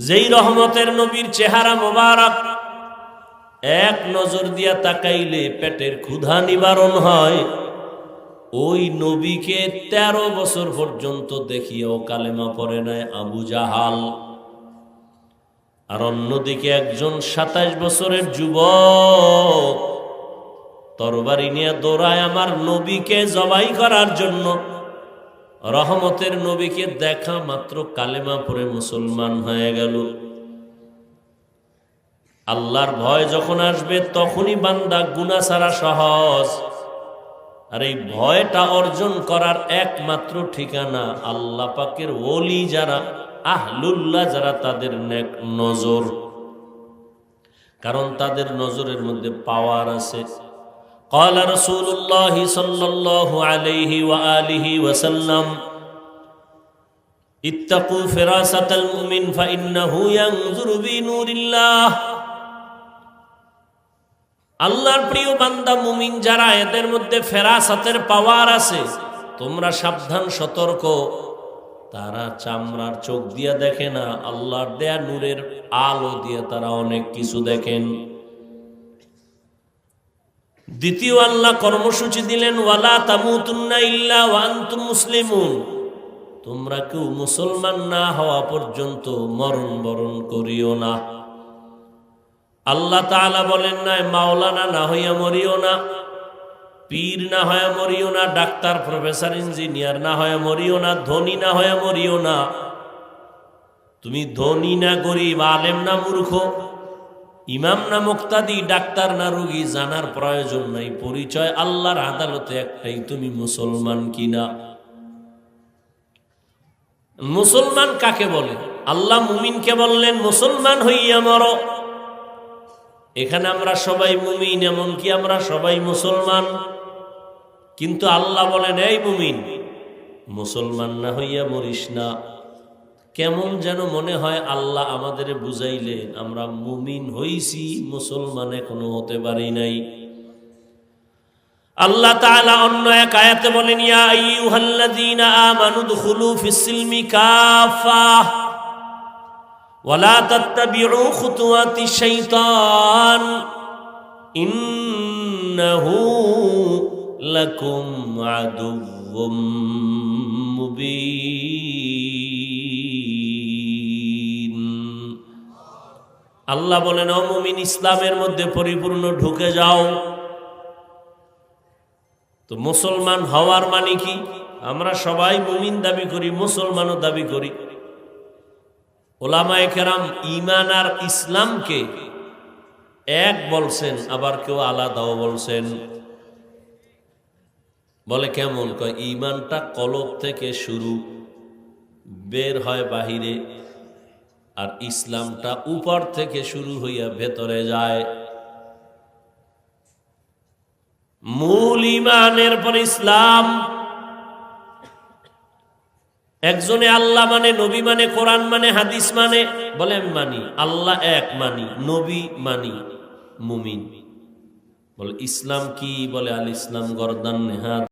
যেই রহমতের নবীর চেহারা মোবারক এক নজর দিয়া তাকাইলে পেটের ক্ষুধা নিবারণ হয়, ওই নবীকে 13 বছর পর্যন্ত দেখিয়েও কালেমা পড়ে নাই আবু জাহাল। আর অন্যদিকে একজন 27 বছরের যুবক তরবারি নিয়ে দৌড়ায় আমার নবীকে জবাই করার জন্য। রহমতের নবীকে দেখা মাত্র কালেমা পড়ে মুসলমান হয়ে গেল। আল্লাহর ভয় যখন আসবে তখনই বান্দা গুনাহ ছাড়া সহজ। আর এই ভয়টা অর্জন করার একমাত্র ঠিকানা আল্লাহ পাকের ওলি যারা, আহলুল্লাহ যারা, তাদের নেক নজর। কারণ তাদের নজরের মধ্যে পাওয়ার আছে। قال رسول الله صلى الله عليه وآله وسلم اتقوا فراسة المؤمن فإنه ينظر بنور الله। আল্লাহর প্রিয় বান্দা মুমিন যারা, এদের মধ্যে ফেরাসাতের পাওয়ার আছে। তোমরা সাবধান, সতর্ক। তারা চামড়ার চোখ দিয়ে দেখে না, আল্লাহর দেয়া নূরের আলো দিয়ে তারা অনেক কিছু দেখেন। দ্বিতীয় আল্লাহ কর্মসূচি দিলেন, ওয়ালা তামুতুন্না ইল্লা ওয়া আনতুম মুসলিমুন। তোমরা কেউ মুসলমান না হওয়া পর্যন্ত মরণ বরণ করিও না। আল্লাহ তাআলা বলেন নাই মাওলানা না হইয়া মরিও না, পীর না হইয়া মরিও না, ডাক্তার, প্রফেসর, ইঞ্জিনিয়ার না হইয়া মরিও না, ধনী না হইয়া মরিও না। তুমি ধনী না গরিব, আলেম না মূর্খ, ইমাম না মুক্তাদি, ডাক্তার না রোগী, জানার প্রয়োজন নাই। পরিচয় আল্লাহর আদালতে একটাই, তুমি মুসলমান কিনা। মুসলমান কাকে বলে? আল্লাহ মুমিনকে বললেন মুসলমান হইয়া মরো। এখানে আমরা সবাই মুমিন, এমনকি আমরা সবাই মুসলমান, কিন্তু আল্লাহ বলেন এই মুমিন, মুসলমান না হইয়া মরিস না। কেমন যেন মনে হয় আল্লাহ আমাদের বুঝাইলেন আমরা মুমিন হইছি, মুসলমান এখনো হতে পারি নাই। আল্লাহ তাআলা অন্য এক আয়াতে বলেন, ইয়া আইয়ুহাল্লাযীনা আমানু দুখুলু ফিস-সিলমি কাফা ওয়ালা তাত্তাবিউ খুতুওয়াতিশ শাইতান ইন্নাহু লাকুম আদুউম মুবিন। আল্লাহ বলেন, ও মুমিন, ইসলামের মধ্যে পরিপূর্ণ ঢুকে যাও। তো মুসলমান হওয়ার মানে কি? আমরা সবাই মুমিন দাবি করি, মুসলমানও দাবি করি। ওলামায়ে কেরাম ঈমান আর ইসলামকে এক বলছেন, আবার কেউ আলাদাও বলছেন। বলে কেমন? কয় ঈমানটা কলব থেকে শুরু, বের হয় বাহিরে, আর ইসলামটা উপর থেকে শুরু হইয়া ভেতরে যায়। মূল ঈমানের পর ইসলাম। একজনে আল্লাহ মানে, নবী মানে, কোরআন মানে, হাদিস মানে, বলে আমি মানি। আল্লাহ এক মানি, নবী মানি, মুমিন। বলে ইসলাম কি? বলে আল ইসলাম গর্দান নেহাত